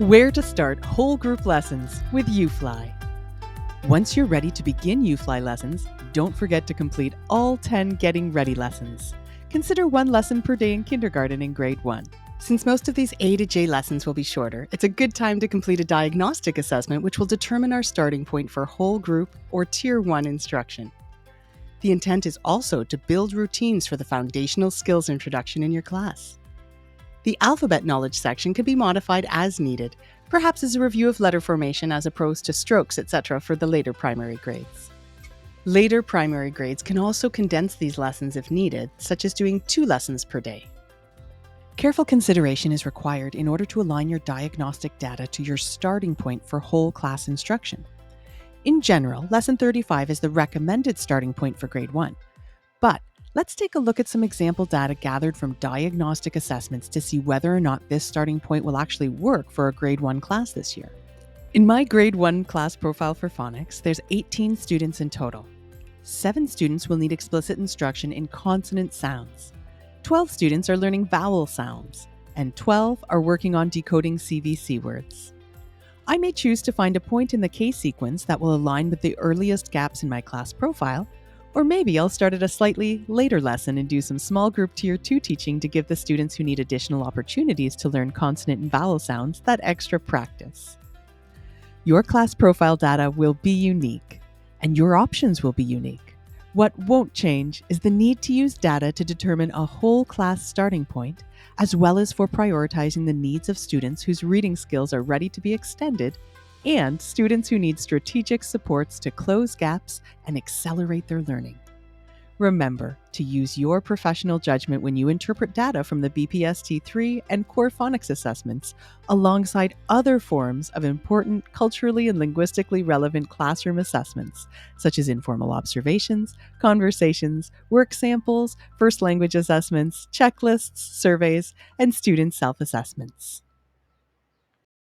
Where to start whole group lessons with UFLI. Once you're ready to begin UFLI lessons, don't forget to complete all 10 Getting Ready lessons. Consider one lesson per day in kindergarten in grade 1. Since most of these A to J lessons will be shorter, it's a good time to complete a diagnostic assessment which will determine our starting point for whole group or Tier 1 instruction. The intent is also to build routines for the foundational skills introduction in your class. The alphabet knowledge section can be modified as needed, perhaps as a review of letter formation as opposed to strokes, etc. for the later primary grades. Later primary grades can also condense these lessons if needed, such as doing 2 lessons per day. Careful consideration is required in order to align your diagnostic data to your starting point for whole class instruction. In general, Lesson 35 is the recommended starting point for grade 1, but let's take a look at some example data gathered from diagnostic assessments to see whether or not this starting point will actually work for a grade 1 class this year. In my grade 1 class profile for phonics, there's 18 students in total. 7 students will need explicit instruction in consonant sounds. 12 students are learning vowel sounds, and 12 are working on decoding CVC words. I may choose to find a point in the case sequence that will align with the earliest gaps in my class profile, or maybe I'll start at a slightly later lesson and do some small group Tier 2 teaching to give the students who need additional opportunities to learn consonant and vowel sounds that extra practice. Your class profile data will be unique, and your options will be unique. What won't change is the need to use data to determine a whole class starting point, as well as for prioritizing the needs of students whose reading skills are ready to be extended and students who need strategic supports to close gaps and accelerate their learning. Remember to use your professional judgment when you interpret data from the BPST-3 and core phonics assessments alongside other forms of important culturally and linguistically relevant classroom assessments, such as informal observations, conversations, work samples, first language assessments, checklists, surveys, and student self-assessments.